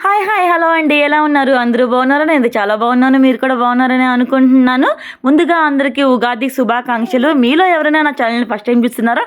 Hi hi hello అండి, ఎలా ఉన్నారు? అందరూ బాగున్నారా? నేను చాలా బాగున్నాను, మీరు కూడా బాగున్నారని అనుకుంటున్నాను. ముందుగా అందరికీ ఉగాది శుభాకాంక్షలు. మీలో ఎవరైనా నా ఛానల్ని ఫస్ట్ టైం చూస్తున్నారా?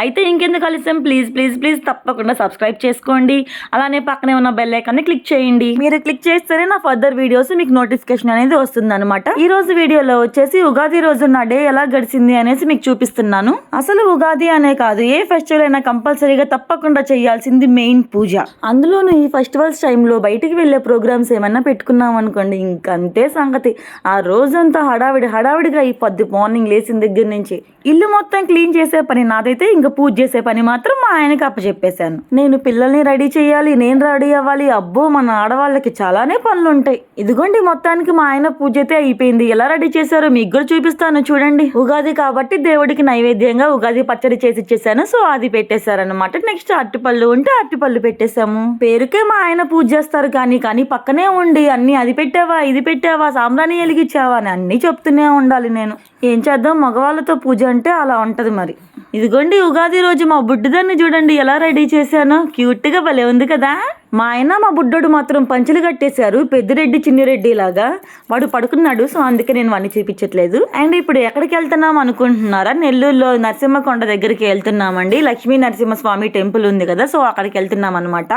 అయితే ఇంకెందుకు ఆలస్యం, ప్లీజ్ ప్లీజ్ ప్లీజ్ తప్పకుండా సబ్స్క్రైబ్ చేసుకోండి. అలానే పక్కనే ఉన్న బెల్ ఐకాన్ని క్లిక్ చేయండి. మీరు క్లిక్ చేస్తేనే నా ఫర్దర్ వీడియోస్ మీకు నోటిఫికేషన్ అనేది వస్తుంది అనమాట. ఈ రోజు వీడియోలో వచ్చేసి ఉగాది రోజు నా డే ఎలా గడిచింది అనేసి మీకు చూపిస్తున్నాను. అసలు ఉగాది అనే కాదు, ఏ ఫెస్టివల్ అయినా కంపల్సరీగా తప్పకుండా చేయాల్సింది మెయిన్ పూజ. అందులోనూ ఈ ఫెస్టివల్స్ టైంలో బయటికి వెళ్ళే ప్రోగ్రామ్స్ ఏమన్నా పెట్టుకున్నాం అనుకోండి, ఇంకంతే సంగతి. ఆ రోజంతా హడావిడిగా ఈ మార్నింగ్ లేచిన దగ్గర నుంచి ఇల్లు మొత్తం క్లీన్ చేసే పని నాదైతే, ఇంకా పూజ చేసే పని మాత్రం మా ఆయనకి అప్పచెప్పేశాను. నేను పిల్లల్ని రెడీ చేయాలి, నేను రెడీ అవ్వాలి. అబ్బో, మన ఆడవాళ్ళకి చాలానే పనులు ఉంటాయి. ఇదిగోండి, మొత్తానికి మా ఆయన పూజ అయితే అయిపోయింది. ఎలా రెడీ చేశారో మీకు కూడా చూపిస్తాను చూడండి. ఉగాది కాబట్టి దేవుడికి నైవేద్యంగా ఉగాది పచ్చడి చేసి ఇచ్చేసాను. సో అది పెట్టేశారనమాట. నెక్స్ట్ అరటిపళ్ళు ఉంటే అరటిపళ్ళు పెట్టేశాము. పేరుకే మా ఆయన పూజ చేస్తారు కానీ పక్కనే ఉండి అన్ని అది పెట్టావా, ఇది పెట్టావా, సాంబ్రాణి వెలిగించావా అని అన్ని చెప్తూనే ఉండాలి. నేను ఏం చేద్దాం, మగవాళ్ళతో పూజ అంటే అలా ఉంటది మరి. ఇదిగోండి, ఉగాది రోజు మా బుడ్డిదాన్ని చూడండి ఎలా రెడీ చేశాను. క్యూట్ గా భలే ఉంది కదా. మా ఆయన మా బుడ్డోడు మాత్రం పంచులు కట్టేశారు, పెద్దిరెడ్డి చిన్నిరెడ్డి లాగా. వాడు పడుకున్నాడు, సో అందుకే నేను వాడిని చూపించట్లేదు. అండ్ ఇప్పుడు ఎక్కడికి వెళ్తున్నాం అనుకుంటున్నారా? నెల్లూరులో నరసింహకొండ దగ్గరికి వెళ్తున్నామండి. లక్ష్మీ నరసింహస్వామి టెంపుల్ ఉంది కదా, సో అక్కడికి వెళ్తున్నాం అనమాట.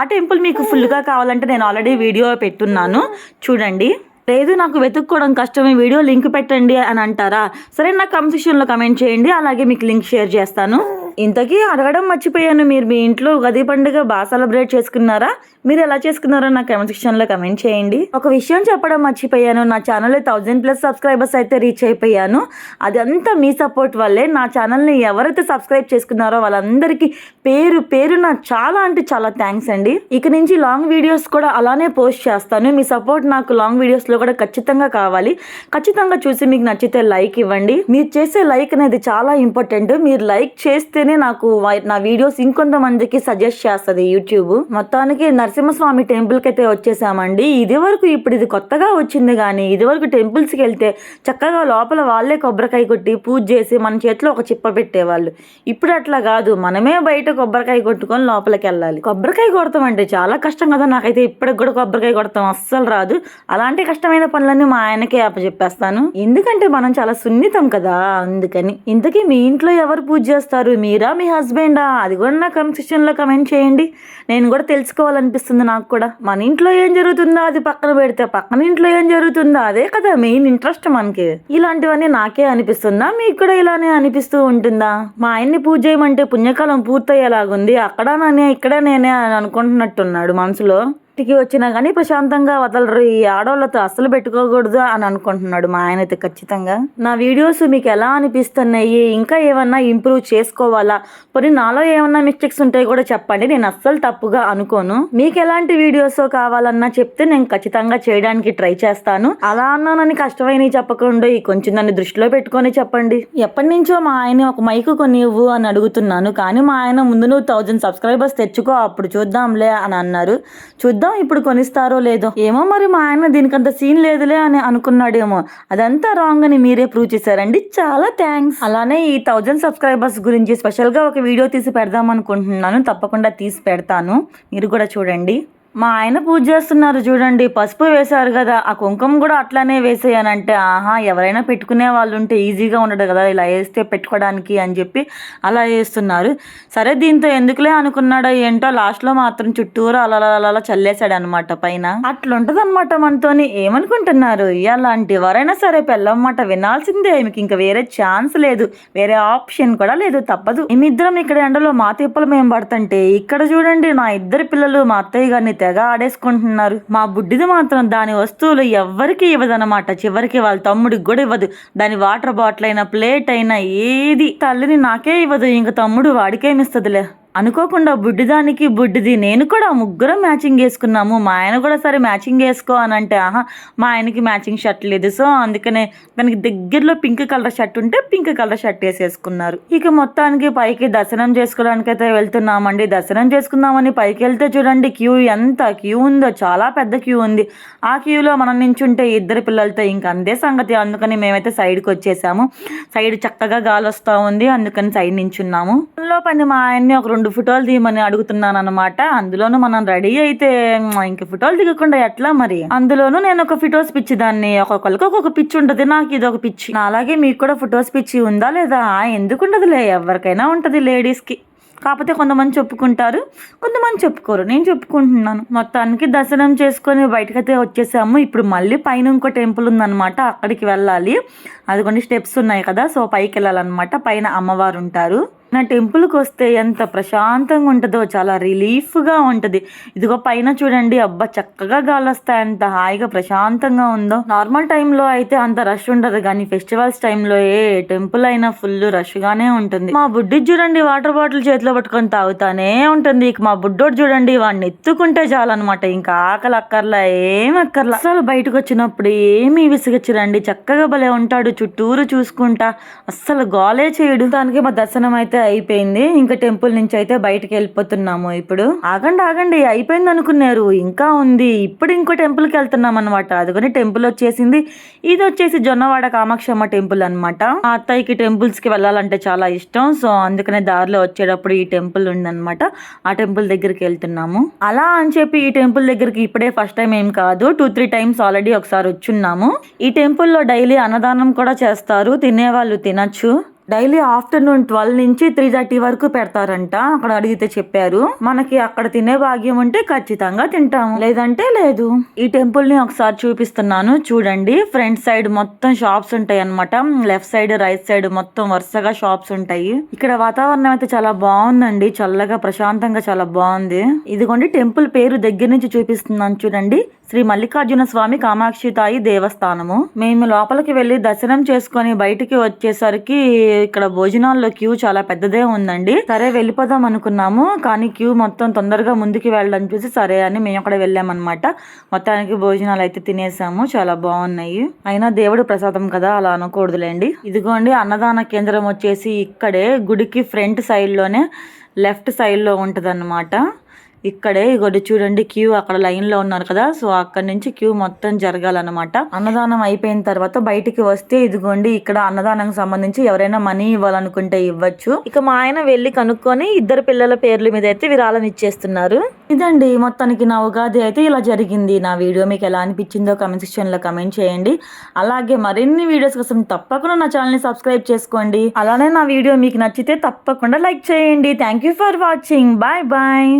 ఆ టెంపుల్ మీకు ఫుల్గా కావాలంటే నేను ఆల్రెడీ వీడియో పెట్టున్నాను చూడండి. లేదు నాకు వెతుక్కోవడం కష్టమే, వీడియో లింక్ పెట్టండి అని అంటారా? సరే, నాకు కామెంట్ సెక్షన్లో కమెంట్ చేయండి, అలాగే మీకు లింక్ షేర్ చేస్తాను. ఇంతకీ అడగడం మర్చిపోయాను, మీరు మీ ఇంట్లో ఉగాది పండుగ బాగా సెలబ్రేట్ చేసుకున్నారా? మీరు ఎలా చేసుకున్నారో నాకు కామెంట్ సెక్షన్లో కమెంట్ చేయండి. ఒక విషయం చెప్పడం మర్చిపోయాను, నా ఛానల్లో 1000+ సబ్స్క్రైబర్స్ అయితే రీచ్ అయిపోయాను. అదంతా మీ సపోర్ట్ వల్లే. నా ఛానల్ని ఎవరైతే సబ్స్క్రైబ్ చేసుకున్నారో వాళ్ళందరికీ పేరున చాలా అంటే చాలా థ్యాంక్స్ అండి. ఇక నుంచి లాంగ్ వీడియోస్ కూడా అలానే పోస్ట్ చేస్తాను. మీ సపోర్ట్ నాకు లాంగ్ వీడియోస్లో కూడా ఖచ్చితంగా కావాలి. ఖచ్చితంగా చూసి మీకు నచ్చితే లైక్ ఇవ్వండి. మీరు చేసే లైక్ అనేది చాలా ఇంపార్టెంట్. మీరు లైక్ చేస్తేనే నాకు నా వీడియోస్ ఇంకొంతమందికి సజెస్ట్ చేస్తుంది యూట్యూబ్. మొత్తానికి నరసింహస్వామి టెంపుల్కి అయితే వచ్చేసామండి. ఇది వరకు ఇప్పుడు ఇది కొత్తగా వచ్చింది, కానీ ఇది వరకు టెంపుల్స్కి వెళ్తే చక్కగా లోపల వాళ్ళే కొబ్బరికాయ కొట్టి పూజ చేసి మన చేతిలో ఒక చిప్ప పెట్టేవాళ్ళు. ఇప్పుడు అట్లా కాదు, మనమే బయట కొబ్బరికాయ కొట్టుకొని లోపలికి వెళ్ళాలి. కొబ్బరికాయ కొడతాం అంటే చాలా కష్టం కదా. నాకైతే ఇప్పటికి కూడా కొబ్బరికాయ కొడతాం అస్సలు రాదు. అలాంటి కష్టమైన పనులన్నీ మా ఆయనకే అప్పచెప్పేస్తాను, ఎందుకంటే మనం చాలా సున్నితం కదా, అందుకని. ఇంతకీ మీ ఇంట్లో ఎవరు పూజ చేస్తారు? మీరా, మీ హస్బెండా? అది కూడా నా కామెంట్ సెక్షన్లో కమెంట్ చేయండి. నేను కూడా తెలుసుకోవాలనిపిస్తుంది నాకు కూడా. మన ఇంట్లో ఏం జరుగుతుందో అది పక్కన పెడితే పక్కన ఇంట్లో ఏం జరుగుతుందో అదే కదా మెయిన్ ఇంట్రెస్ట్ మనకి. ఇలాంటివన్నీ నాకే అనిపిస్తుందా, మీకు కూడా ఇలానే అనిపిస్తూ ఉంటుందా? మా ఆయన్ని పూజ చేయమంటే పుణ్యకాలం పూర్తయ్యేలాగుంది, అక్కడ నేనే ఇక్కడ నేనే అని అనుకుంటున్నట్టున్నాడు మనసులో. ఇంటికి వచ్చినా కానీ ప్రశాంతంగా వదలరు, ఈ ఆడవాళ్ళతో అస్సలు పెట్టుకోకూడదు అని అనుకుంటున్నాడు మా ఆయన అయితే ఖచ్చితంగా. నా వీడియోస్ మీకు ఎలా అనిపిస్తున్నాయి? ఇంకా ఏమన్నా ఇంప్రూవ్ చేసుకోవాలా? పోనీ నాలో ఏమన్నా మిస్టేక్స్ ఉంటాయి కూడా చెప్పండి, నేను అస్సలు తప్పుగా అనుకోను. మీకు ఎలాంటి వీడియోస్ కావాలన్నా చెప్తే నేను ఖచ్చితంగా చేయడానికి ట్రై చేస్తాను. అలా అన్నానని కష్టమైనవి చెప్పకుండా కొంచెం నన్ను దృష్టిలో పెట్టుకొని చెప్పండి. ఎప్పటి నుంచో మా ఆయన ఒక మైకు కొనివ్వు అని అడుగుతున్నాను, కానీ మా ఆయన ముందు నువ్వు 1000 సబ్స్క్రైబర్స్ తెచ్చుకో అప్పుడు చూద్దాంలే అని అన్నారు. చూద్దాం ఇప్పుడు కొనిస్తారో లేదో. ఏమో మరి, మా ఆయన దీనికంత సీన్ లేదులే అని అనుకున్నాడేమో. అదంతా రాంగ్ అని మీరే ప్రూవ్ చేశారండి, చాలా థ్యాంక్స్. అలానే ఈ 1000 సబ్స్క్రైబర్స్ గురించి స్పెషల్ గా ఒక వీడియో తీసి పెడదాం అనుకుంటున్నాను. తప్పకుండా తీసి పెడతాను, మీరు కూడా చూడండి. మా ఆయన పూజ చేస్తున్నారు చూడండి, పసుపు వేశారు కదా, ఆ కుంకుమ కూడా అట్లానే వేసేయనంటే ఆహా, ఎవరైనా పెట్టుకునే వాళ్ళు ఉంటే ఈజీగా ఉండదు కదా ఇలా వేస్తే పెట్టుకోవడానికి అని చెప్పి అలా వేస్తున్నారు. సరే దీంతో ఎందుకులే అనుకున్నాడో ఏంటో, లాస్ట్లో మాత్రం చుట్టూరు అలా చల్లేశాడు అనమాట పైన. అట్లుంటది అనమాట మనతోని. ఏమనుకుంటున్నారు? అలాంటి ఎవరైనా సరే పెళ్ళం మాట వినాల్సిందే, మీకు ఇంకా వేరే ఛాన్స్ లేదు, వేరే ఆప్షన్ కూడా లేదు, తప్పదు. మేమిద్దరం ఇక్కడ ఎండలో మా తిప్పలు మేము పడుతుంటే ఇక్కడ చూడండి నా ఇద్దరు పిల్లలు మా అత్తయ్య గారిని తెగ ఆడేసుకుంటున్నారు. మా బుడ్డిది మాత్రం దాని వస్తువులు ఎవ్వరికి ఇవ్వదనమాట. చివరికి వాళ్ళ తమ్ముడికి కూడా ఇవ్వదు. దాని వాటర్ బాటిల్ అయినా ప్లేట్ అయినా ఏది తల్లిని నాకే ఇవ్వదు, ఇంక తమ్ముడు వాడికేమిస్తుందిలే. అనుకోకుండా బుడ్డిది నేను కూడా ముగ్గురం మ్యాచింగ్ వేసుకున్నాము. మా ఆయన కూడా సరే మ్యాచింగ్ వేసుకో అని అంటే ఆహా, మా ఆయనకి మ్యాచింగ్ షర్ట్ లేదు, సో అందుకనే దానికి దగ్గరలో పింక్ కలర్ షర్ట్ ఉంటే పింక్ కలర్ షర్ట్ వేసేసుకున్నారు. ఇక మొత్తానికి పైకి దర్శనం చేసుకోవడానికి అయితే వెళ్తున్నామండి. దర్శనం చేసుకుందామని పైకి వెళ్తే చూడండి ఎంత క్యూ ఉందో, చాలా పెద్ద క్యూ ఉంది. ఆ క్యూలో మనం నించుంటే ఇద్దరు పిల్లలతో ఇంకా అంతే సంగతి. అందుకని మేమైతే సైడ్కి వచ్చేసాము. సైడ్ చక్కగా గాలి వస్తూ ఉంది, అందుకని సైడ్ నించున్నాము. పని మా ఆయన్ని ఒక 2 2 ఫోటోలు తీయమని అడుగుతున్నాను అనమాట. అందులోనూ మనం రెడీ అయితే ఇంక ఫోటోలు దిగకుండా ఎట్లా మరి. అందులోనూ నేను ఒక ఫొటోస్ పిచ్చి దాన్ని, ఒక్కొక్కరికి ఒక్కొక్క పిచ్చి ఉంటది, నాకు ఇది ఒక పిచ్చి. అలాగే మీకు కూడా ఫొటోస్ పిచ్చి ఉందా లేదా? ఎందుకు ఉండదులే, ఎవరికైనా ఉంటది లేడీస్ కి. కాకపోతే కొంతమంది చెప్పుకుంటారు, కొంతమంది చెప్పుకోరు. నేను చెప్పుకుంటున్నాను. మొత్తానికి దర్శనం చేసుకొని బయటకైతే వచ్చేసాము. ఇప్పుడు మళ్ళీ పైన ఇంకో టెంపుల్ ఉందన్నమాట, అక్కడికి వెళ్ళాలి. అది కొన్ని స్టెప్స్ ఉన్నాయి కదా, సో పైకి వెళ్ళాలన్నమాట. పైన అమ్మవారు ఉంటారు. నా టెంపుల్కి వస్తే ఎంత ప్రశాంతంగా ఉంటుందో, చాలా రిలీఫ్గా ఉంటుంది. ఇదిగో పైన చూడండి, అబ్బా చక్కగా గాలి వస్తాయి, ఎంత హాయిగా ప్రశాంతంగా ఉందో. నార్మల్ టైంలో అయితే అంత రష్ ఉండదు, కానీ ఫెస్టివల్స్ టైంలో ఏ టెంపుల్ అయినా ఫుల్ రష్గానే ఉంటుంది. మా బుడ్డి చూడండి వాటర్ బాటిల్ చేతిలో పట్టుకొని తాగుతానే ఉంటుంది. ఇక మా బుడ్డోడు చూడండి, వాడిని ఎత్తుకుంటే చాలన్నమాట, ఇంకా ఆకలి అక్కర్లా, ఏం అక్కర్లా. అసలు బయటకు వచ్చినప్పుడు ఏమీ విసిగచ్చిరండి, చక్కగా భలే ఉంటాడు, చుట్టూరు చూసుకుంటా, అస్సలు గోలే చేయడు. దానికి మా దర్శనం అయితే అయిపోయింది. ఇంకా టెంపుల్ నుంచి అయితే బయటకు వెళ్ళిపోతున్నాము. ఇప్పుడు ఆగండి అయిపోయింది అనుకున్నారు, ఇంకా ఉంది. ఇప్పుడు ఇంకో టెంపుల్కి వెళ్తున్నాం అనమాట. అదిగోని టెంపుల్ వచ్చేసింది. ఇది వచ్చేసి జొన్నవాడ కామాక్షమ్మ టెంపుల్ అనమాట. మా అత్తయ్యకి టెంపుల్స్ కి వెళ్ళాలంటే చాలా ఇష్టం, సో అందుకనే దారిలో వచ్చేటప్పుడు ఈ టెంపుల్ ఉందన్నమాట. ఆ టెంపుల్ దగ్గరికి వెళ్తున్నాము. అలా అని చెప్పి ఈ టెంపుల్ దగ్గరికి ఇప్పుడే ఫస్ట్ టైం ఏం కాదు, 2-3 టైమ్స్ ఆల్రెడీ ఒకసారి వచ్చున్నాము. ఈ టెంపుల్లో డైలీ అన్నదానం కూడా చేస్తారు, తినేవాళ్ళు తినచ్చు. డైలీ ఆఫ్టర్నూన్ 12 నుంచి 3:30 వరకు పెడతారంట, అక్కడ అడిగితే చెప్పారు. మనకి అక్కడ తినే భాగ్యం ఉంటే ఖచ్చితంగా తింటాము, లేదంటే లేదు. ఈ టెంపుల్ ని ఒకసారి చూపిస్తున్నాను చూడండి. ఫ్రంట్ సైడ్ మొత్తం షాప్స్ ఉంటాయి అన్నమాట, లెఫ్ట్ సైడ్ రైట్ సైడ్ మొత్తం వరుసగా షాప్స్ ఉంటాయి. ఇక్కడ వాతావరణం అయితే చాలా బాగుందండి, చల్లగా ప్రశాంతంగా చాలా బాగుంది. ఇదిగోండి టెంపుల్ పేరు దగ్గర నుంచి చూపిస్తున్నాను చూడండి, శ్రీ మల్లికార్జున స్వామి కామాక్షి తాయి దేవస్థానము. మేము లోపలికి వెళ్ళి దర్శనం చేసుకొని బయటికి వచ్చేసరికి ఇక్కడ భోజనాల్లో క్యూ చాలా పెద్దదే ఉందండి. సరే వెళ్ళిపోదాం అనుకున్నాము, కానీ క్యూ మొత్తం తొందరగా ముందుకు వెళ్ళడం చూసి సరే అని మేము అక్కడ వెళ్ళామన్నమాట. మొత్తానికి భోజనాలు అయితే తినేసాము, చాలా బాగున్నాయి. అయినా దేవుడు ప్రసాదం కదా, అలా అనకూడదులేండి. ఇదిగోండి అన్నదాన కేంద్రం వచ్చేసి ఇక్కడే గుడికి ఫ్రంట్ సైడ్ లోనే లెఫ్ట్ సైడ్ లో ఉంటది అన్నమాట. ఇక్కడే ఇగోటి చూడండి క్యూ, అక్కడ లైన్ లో ఉన్నారు కదా, సో అక్కడ నుంచి క్యూ మొత్తం జరగాలన్నమాట. అన్నదానం అయిపోయిన తర్వాత బయటికి వస్తే ఇదిగోండి ఇక్కడ అన్నదానం సంబంధించి ఎవరైనా మనీ ఇవ్వాలనుకుంటే ఇవ్వచ్చు. ఇక మా ఆయన వెళ్ళి కనుక్కొని 2 పిల్లల పేర్ల మీద అయితే విరాళం ఇచ్చేస్తున్నారు. ఇదండి మొత్తానికి నా ఉగాది అయితే ఇలా జరిగింది. నా వీడియో మీకు ఎలా అనిపించిందో కామెంట్ సెక్షన్ లో కామెంట్ చేయండి. అలాగే మరిన్ని వీడియోస్ కోసం తప్పకుండా నా ఛానల్ ని సబ్స్క్రైబ్ చేసుకోండి. అలానే నా వీడియో మీకు నచ్చితే తప్పకుండా లైక్ చేయండి. Thank you for watching. Bye bye.